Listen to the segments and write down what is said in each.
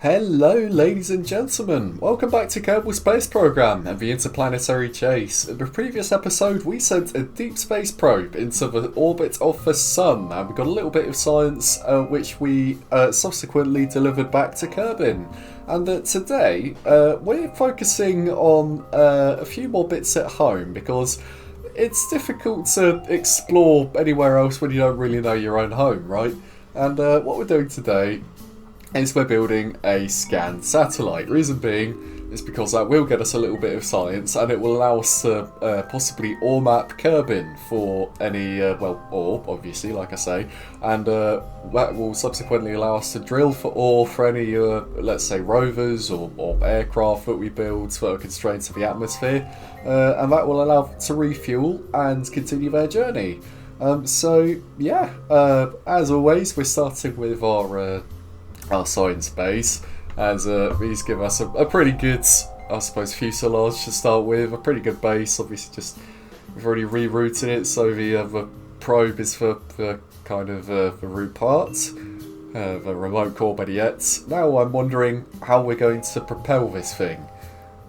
Hello ladies and gentlemen, welcome back to Kerbal Space Program and the Interplanetary Chase. In the previous episode we sent a deep space probe into the orbit of the Sun and we got a little bit of science which we subsequently delivered back to Kerbin. And today we're focusing on a few more bits at home because it's difficult to explore anywhere else when you don't really know your own home, right? And what we're doing today is we're building a scan satellite. Reason being is because that will get us a little bit of science and it will allow us to possibly ore map Kerbin for any, ore, obviously, like I say, and that will subsequently allow us to drill for ore for any, let's say, rovers or aircraft that we build that are constrained to the atmosphere, and that will allow them to refuel and continue their journey. So, yeah, as always, we're starting with our science base, as these give us a pretty good, I suppose, fuselage to start with, a pretty good base. Obviously, just we've already rerouted it, so the probe is for the kind of the root part, the remote core, better yet. Now I'm wondering how we're going to propel this thing,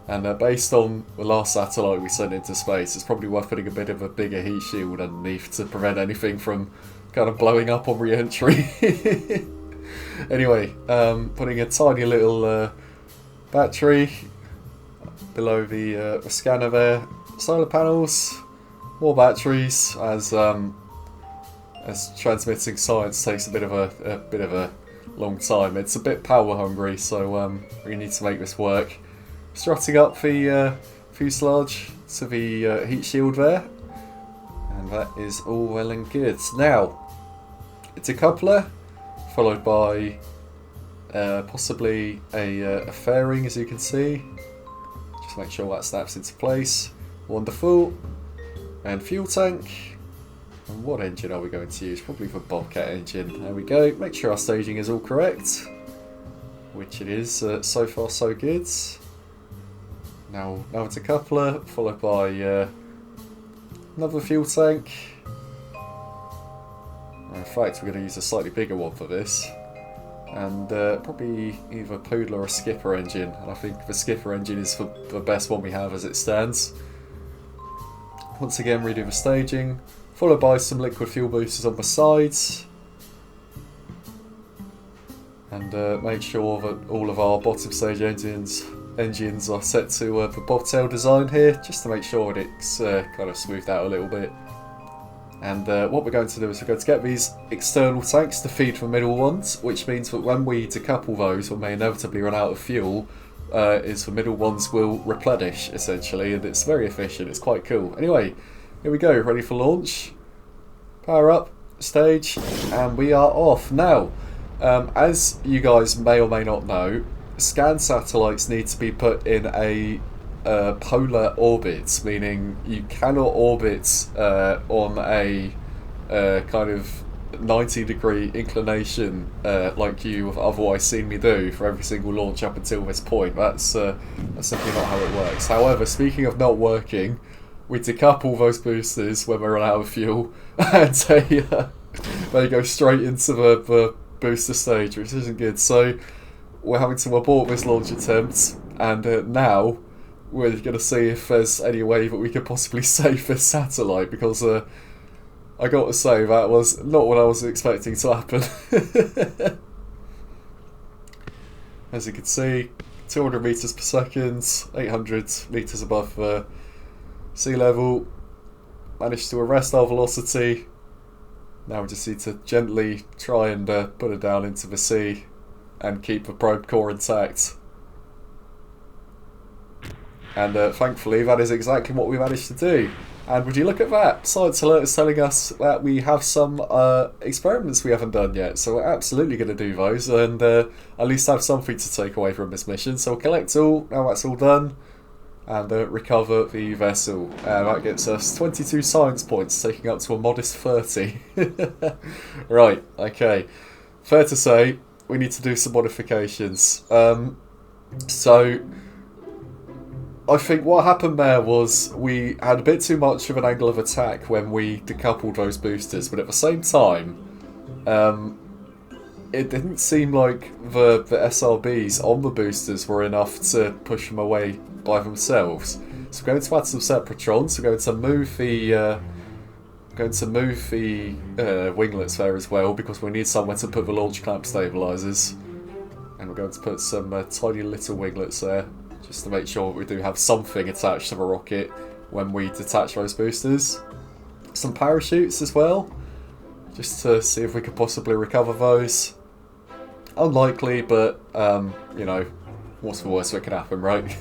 and based on the last satellite we sent into space, it's probably worth putting a bit of a bigger heat shield underneath to prevent anything from kind of blowing up on re-entry. Anyway, putting a tiny little battery below the scanner there, solar panels, more batteries, as transmitting science takes a bit of a long time. It's a bit power hungry, so we need to make this work. Strutting up the fuselage to the heat shield there, and that is all well and good. Now, it's a coupler, followed by possibly a fairing, as you can see. Just make sure that snaps into place. Wonderful. And fuel tank. And what engine are we going to use? Probably the Bobcat engine. There we go. Make sure our staging is all correct, which it is. So far so good. Now it's a coupler, followed by another fuel tank. In fact, we're going to use a slightly bigger one for this, and probably either a Poodle or a Skipper engine, and I think the Skipper engine is the best one we have as it stands. Once again, redo the staging, followed by some liquid fuel boosters on the sides, and make sure that all of our bottom stage engines are set to the bobtail design here, just to make sure that it's kind of smoothed out a little bit. And what we're going to do is we're going to get these external tanks to feed the middle ones, which means that when we decouple those, when they inevitably run out of fuel, is the middle ones will replenish, essentially, and it's very efficient. It's quite cool. Anyway, here we go, ready for launch. Power up, stage, and we are off. Now, as you guys may or may not know, scan satellites need to be put in a polar orbit, meaning you cannot orbit on a kind of 90-degree inclination like you have otherwise seen me do for every single launch up until this point. That's simply not how it works. However, speaking of not working, we decouple those boosters when we run out of fuel, and they go straight into the booster stage, which isn't good. So we're having to abort this launch attempt, and now we're going to see if there's any way that we could possibly save this satellite, because I got to say, that was not what I was expecting to happen. As you can see, 200 meters per second, 800 meters above sea level. Managed to arrest our velocity. Now we just need to gently try and put it down into the sea and keep the probe core intact. And thankfully that is exactly what we managed to do. And would you look at that, Science Alert is telling us that we have some experiments we haven't done yet, so we're absolutely going to do those and at least have something to take away from this mission. So we'll collect all, now that's all done, and recover the vessel. That gets us 22 science points, taking up to a modest 30. Right, okay. Fair to say, we need to do some modifications. So I think what happened there was we had a bit too much of an angle of attack when we decoupled those boosters, but at the same time, it didn't seem like the SRBs on the boosters were enough to push them away by themselves. So we're going to add some Separatrons. We're going to move the winglets there as well, because we need somewhere to put the launch clamp stabilizers. And we're going to put some tiny little winglets there, just to make sure we do have something attached to the rocket when we detach those boosters. Some parachutes as well, just to see if we could possibly recover those. Unlikely, but you know, what's the worst that could happen, right?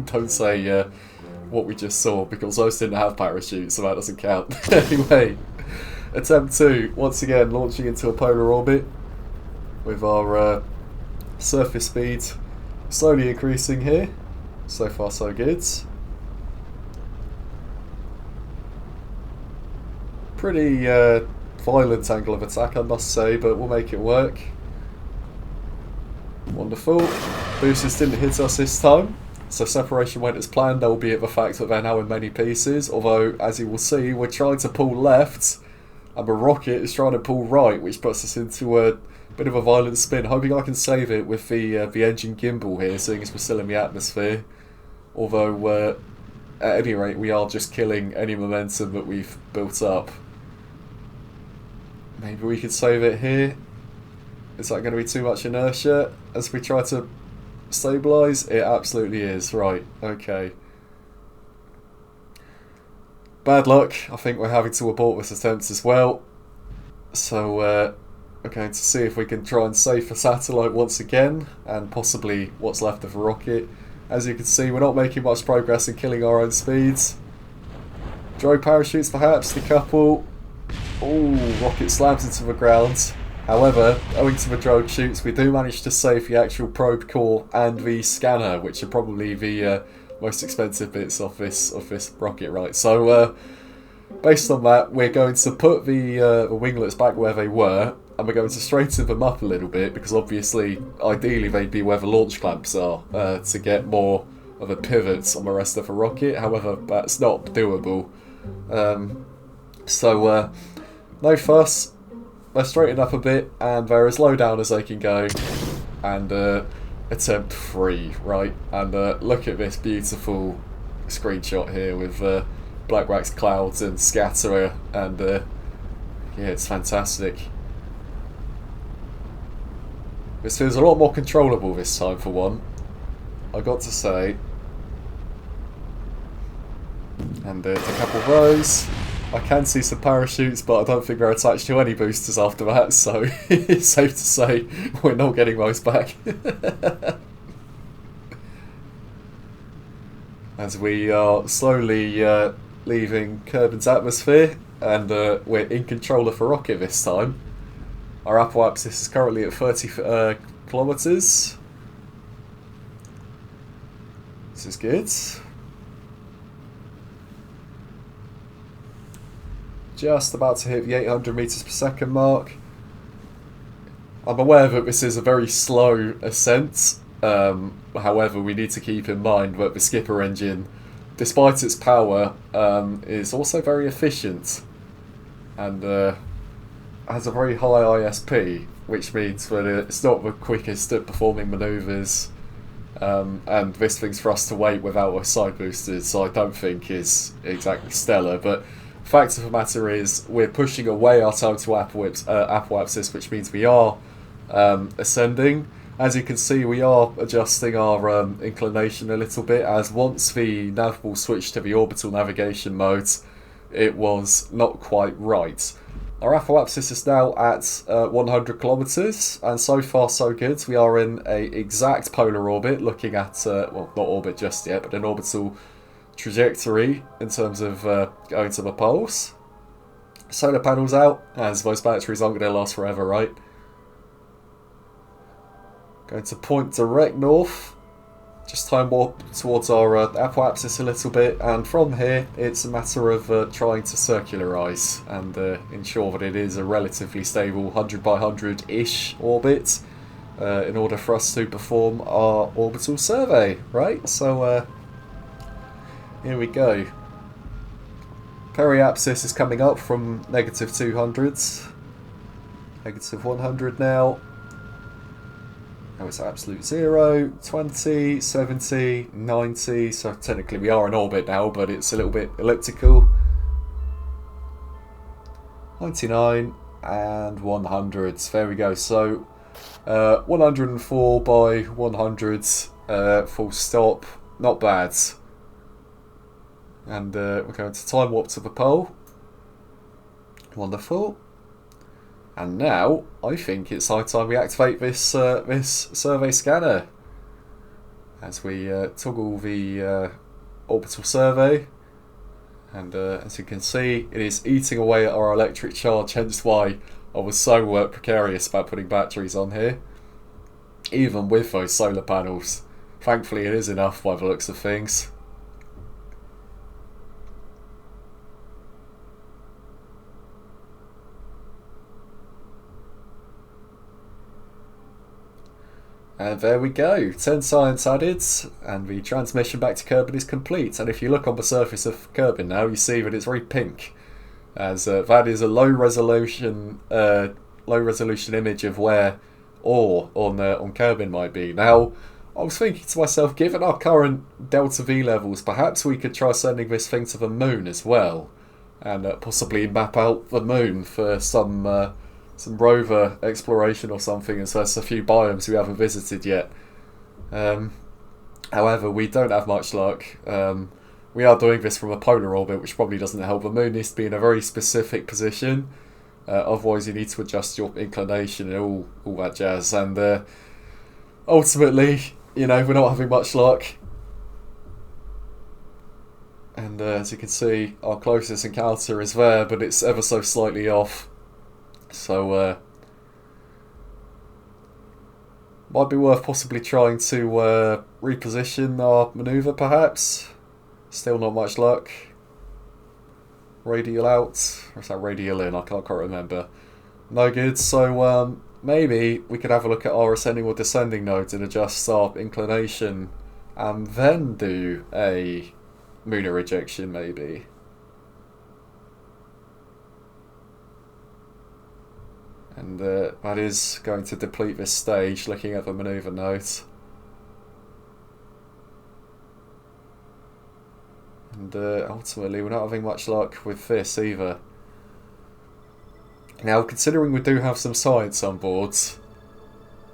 Don't say what we just saw, because those didn't have parachutes, so that doesn't count. Anyway, attempt 2, once again launching into a polar orbit with our surface speed slowly increasing here. So far so good. Pretty violent angle of attack, I must say, but we'll make it work. Wonderful. Boosters didn't hit us this time, so separation went as planned, albeit the fact that they're now in many pieces. Although, as you will see, we're trying to pull left, and the rocket is trying to pull right, which puts us into a bit of a violent spin. Hoping I can save it with the engine gimbal here, seeing as we're still in the atmosphere. Although, at any rate, we are just killing any momentum that we've built up. Maybe we could save it here. Is that going to be too much inertia as we try to stabilise? It absolutely is. Right, okay. Bad luck. I think we're having to abort this attempt as well. So we're going to see if we can try and save the satellite once again, and possibly what's left of the rocket. As you can see, we're not making much progress in killing our own speeds. Drogue parachutes perhaps, the couple. Ooh, rocket slams into the ground. However, owing to the drogue chutes, we do manage to save the actual probe core and the scanner, which are probably the most expensive bits of this rocket, right? So, based on that, we're going to put the winglets back where they were, and we're going to straighten them up a little bit, because obviously, ideally, they'd be where the launch clamps are, to get more of a pivot on the rest of the rocket. However, that's not doable. No fuss. Let's straighten up a bit, and they're as low down as they can go. And attempt 3, right? And look at this beautiful screenshot here with black wax clouds and scatterer, and yeah, it's fantastic. This feels a lot more controllable this time for one, I got to say. And a couple of those. I can see some parachutes, but I don't think they're attached to any boosters after that, so it's safe to say we're not getting those back. As we are slowly leaving Kerbin's atmosphere, and we're in control of the rocket this time. Our apoapsis is currently at 30 kilometers. This is good. Just about to hit the 800 meters per second mark. I'm aware that this is a very slow ascent. However, we need to keep in mind that the skipper engine, despite its power, is also very efficient, and has a very high ISP, which means that it's not the quickest at performing manoeuvres, and this thing's for us to wait without our side boosters, so I don't think is exactly stellar. But fact of the matter is, we're pushing away our time to apoapsis, which means we are ascending. As you can see, we are adjusting our inclination a little bit, as once the nav ball switched to the orbital navigation mode, it was not quite right. Our apoapsis is now at 100 kilometers, and so far so good. We are in a exact polar orbit, looking at, well, not orbit just yet, but an orbital trajectory in terms of going to the poles. Solar panels out, as those batteries aren't going to last forever, right? Going to point direct north, just time warp towards our apoapsis a little bit, and from here it's a matter of trying to circularise and ensure that it is a relatively stable 100 by 100-ish orbit in order for us to perform our orbital survey, right? So here we go. Periapsis is coming up from -200s, -100 now. Now it's absolute 0, 20, 70, 90, so technically we are in orbit now, but it's a little bit elliptical. 99 and 100, there we go. So 104 by 100, full stop, not bad. And we're going to time warp to the pole. Wonderful. And now I think it's high time we activate this this survey scanner as we toggle the orbital survey. And as you can see, it is eating away at our electric charge, hence why I was so precarious about putting batteries on here. Even with those solar panels. Thankfully it is enough by the looks of things. And there we go, 10 science added, and the transmission back to Kerbal is complete. And if you look on the surface of Kerbal now, you see that it's very pink, as that is a low resolution image of where ore on Kerbal might be. Now, I was thinking to myself, given our current delta V levels, perhaps we could try sending this thing to the moon as well, and possibly map out the moon for some rover exploration or something, as there's a few biomes we haven't visited yet. However, we don't have much luck. We are doing this from a polar orbit, which probably doesn't help. The moon needs to be in a very specific position, otherwise you need to adjust your inclination and all that jazz. And ultimately, you know, we're not having much luck. And as you can see, our closest encounter is there, but it's ever so slightly off. So, might be worth possibly trying to reposition our manoeuvre, perhaps. Still not much luck. Radial out, or is that radial in? I can't quite remember. No good, so maybe we could have a look at our ascending or descending nodes and adjust our inclination, and then do a lunar ejection, maybe. And that is going to deplete this stage, looking at the manoeuvre note. And ultimately we're not having much luck with this either. Now, considering we do have some science on board,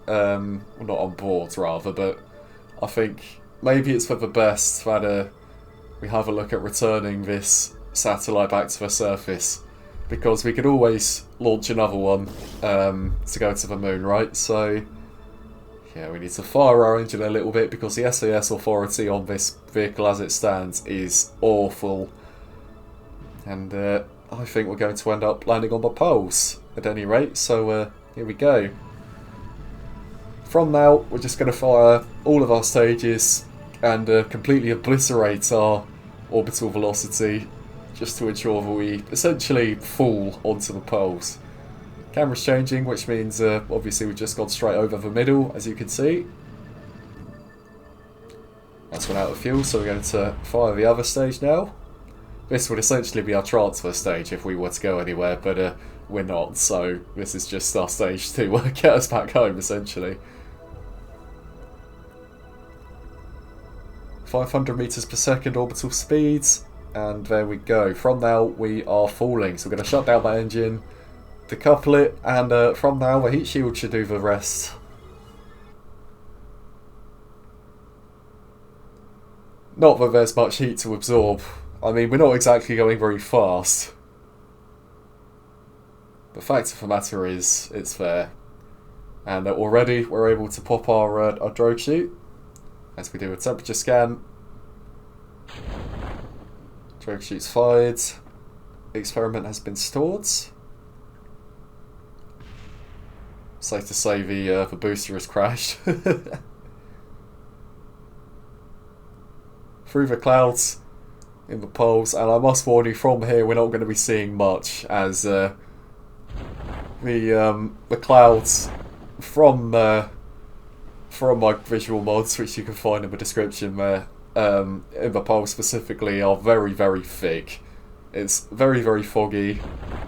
well, not on board rather, but I think maybe it's for the best that we have a look at returning this satellite back to the surface. Because we could always launch another one to go to the moon, right? So, yeah, we need to fire our engine a little bit because the SAS authority on this vehicle as it stands is awful. And I think we're going to end up landing on the poles at any rate. So, here we go. From now, we're just going to fire all of our stages and completely obliterate our orbital velocity, just to ensure that we essentially fall onto the poles. Camera's changing, which means obviously we've just gone straight over the middle, as you can see. That's run out of fuel, so we're going to fire the other stage now. This would essentially be our transfer stage if we were to go anywhere, but we're not, so this is just our stage to get us back home, essentially. 500 meters per second orbital speeds. And there we go. From now we are falling, so we're going to shut down that engine, decouple it, and from now the heat shield should do the rest. Not that there's much heat to absorb. I mean, we're not exactly going very fast. The fact of the matter is, it's there. And already we're able to pop our drogue chute as we do a temperature scan. Drogue chute's fired. The experiment has been stored. Safe to say the booster has crashed. Through the clouds in the poles, and I must warn you, from here we're not going to be seeing much, as the clouds from my visual mods, which you can find in the description there, in the poles specifically, are very, very thick. It's very, very foggy,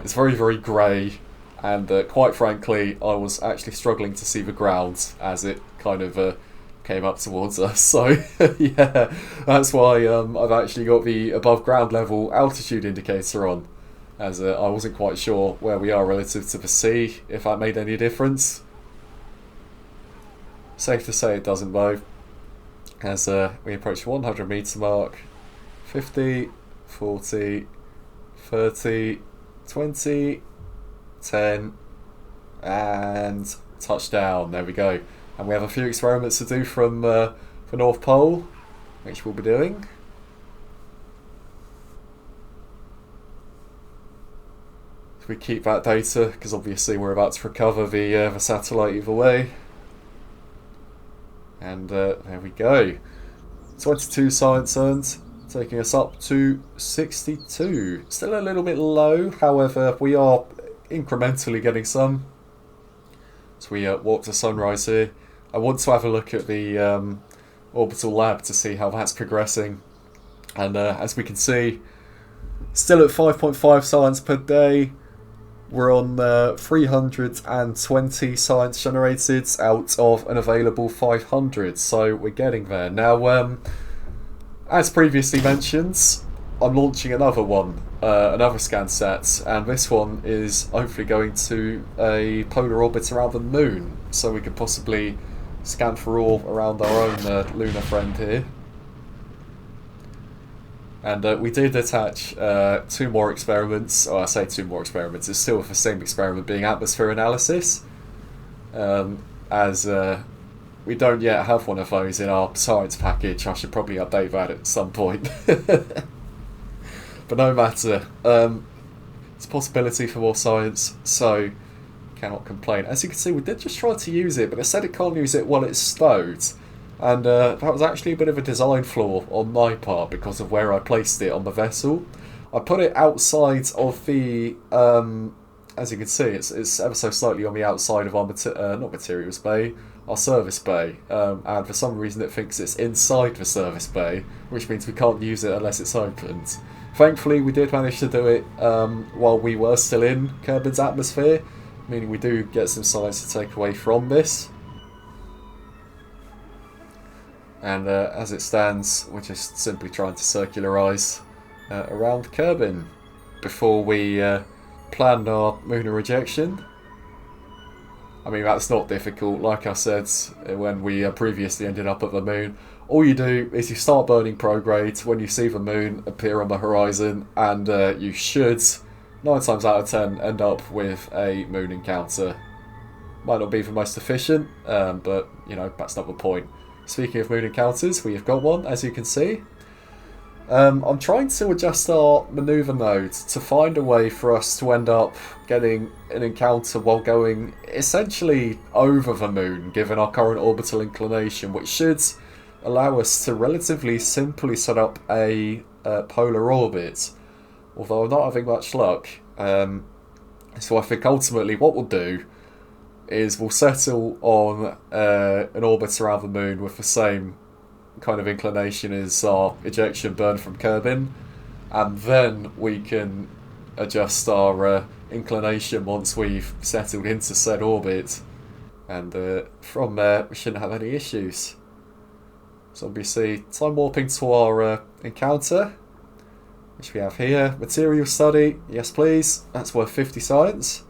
it's very, very grey, and quite frankly I was actually struggling to see the ground as it kind of came up towards us. So yeah, that's why I've actually got the above ground level altitude indicator on, as I wasn't quite sure where we are relative to the sea, if that made any difference. Safe to say it doesn't though, as we approach the 100 metre mark. 50, 40, 30, 20, 10, and touchdown. There we go. And we have a few experiments to do from the North Pole, which we'll be doing. So we keep that data, because obviously we're about to recover the satellite either way. And there we go. 22 science earned, taking us up to 62. Still a little bit low, however, we are incrementally getting some. So we walk to sunrise here. I want to have a look at the orbital lab to see how that's progressing. And as we can see, still at 5.5 science per day. We're on 320 science generated out of an available 500, so we're getting there. Now, as previously mentioned, I'm launching another one, another ScanSAT, and this one is hopefully going to a polar orbit around the moon, so we could possibly scan for all around our own lunar friend here. And we did attach 2 more experiments. Oh, I say 2 more experiments. It's still the same experiment, being atmosphere analysis. As we don't yet have one of those in our science package. I should probably update that at some point. But no matter. It's a possibility for more science, so cannot complain. As you can see, we did just try to use it, but it said it can't use it while it's stowed. And that was actually a bit of a design flaw on my part because of where I placed it on the vessel. I put it outside of the, as you can see, it's ever so slightly on the outside of our, not materials bay, our service bay. And for some reason it thinks it's inside the service bay, which means we can't use it unless it's opened. Thankfully we did manage to do it while we were still in Kerbin's atmosphere, meaning we do get some science to take away from this. And as it stands, we're just simply trying to circularise around Kerbin before we plan our lunar rejection. I mean, that's not difficult. Like I said when we previously ended up at the moon, all you do is you start burning prograde when you see the moon appear on the horizon, and you should, 9 times out of 10, end up with a moon encounter. Might not be the most efficient, but, you know, that's not the point. Speaking of moon encounters, we have got one, as you can see. I'm trying to adjust our manoeuvre node to find a way for us to end up getting an encounter while going essentially over the moon, given our current orbital inclination, which should allow us to relatively simply set up a polar orbit, although I'm not having much luck. So I think ultimately what we'll do is we'll settle on an orbit around the moon with the same kind of inclination as our ejection burn from Kerbin, and then we can adjust our inclination once we've settled into said orbit, and from there we shouldn't have any issues. So obviously time warping to our encounter, which we have here. Material study, yes please, that's worth 50 science.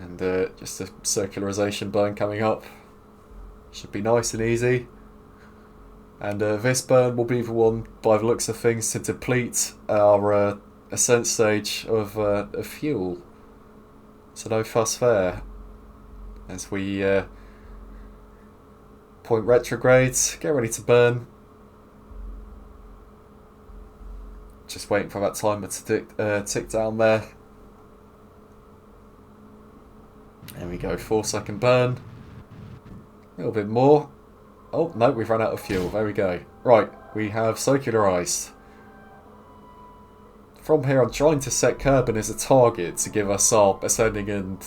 And just a circularization burn coming up. Should be nice and easy. And this burn will be the one, by the looks of things, to deplete our ascent stage of fuel. So no fuss there. As we point retrograde, get ready to burn. Just waiting for that timer to tick down there. There we go, 4-second burn. A little bit more. Oh, no, we've run out of fuel. There we go. Right, we have circularised. From here, I'm trying to set Kerbin as a target to give us our ascending and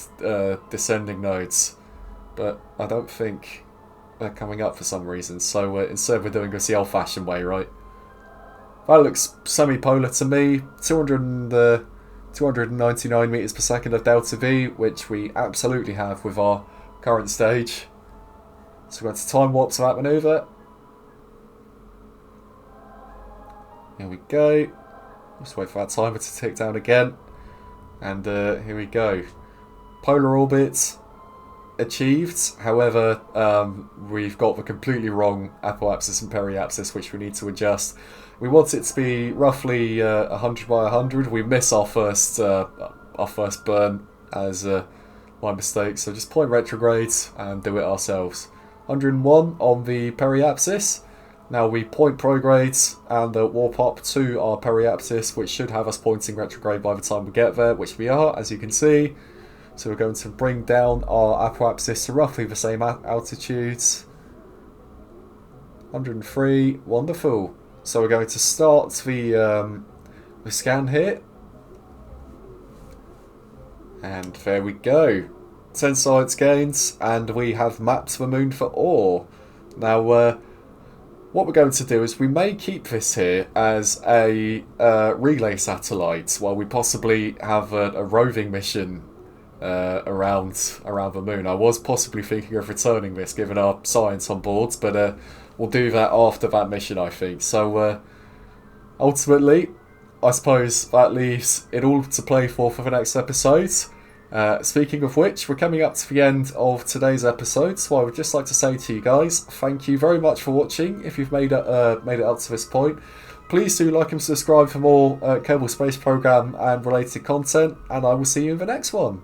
descending nodes. But I don't think they're coming up for some reason. So instead we're doing this the old-fashioned way, right? That looks semi-polar to me. 200 299 meters per second of delta V, which we absolutely have with our current stage. So we're going to time warp to that manoeuvre. Here we go. Just wait for that timer to tick down again. And here we go. Polar orbit achieved. However, we've got the completely wrong apoapsis and periapsis, which we need to adjust. We want it to be roughly 100 by 100. We miss our first burn as my mistake. So just point retrograde and do it ourselves. 101 on the periapsis. Now we point prograde and warp up to our periapsis, which should have us pointing retrograde by the time we get there, which we are, as you can see. So we're going to bring down our apoapsis to roughly the same altitudes. 103, wonderful. So we're going to start the scan here. And there we go. 10 science gains, and we have mapped the moon for ore. Now, what we're going to do is we may keep this here as a relay satellite while we possibly have a roving mission around the moon. I was possibly thinking of returning this given our science on board, but we'll do that after that mission, I think. So ultimately, I suppose that leaves it all to play for the next episode. Speaking of which, we're coming up to the end of today's episode, so I would just like to say to you guys, thank you very much for watching. If you've made it up to this point, please do like and subscribe for more Kerbal Space Program and related content, and I will see you in the next one.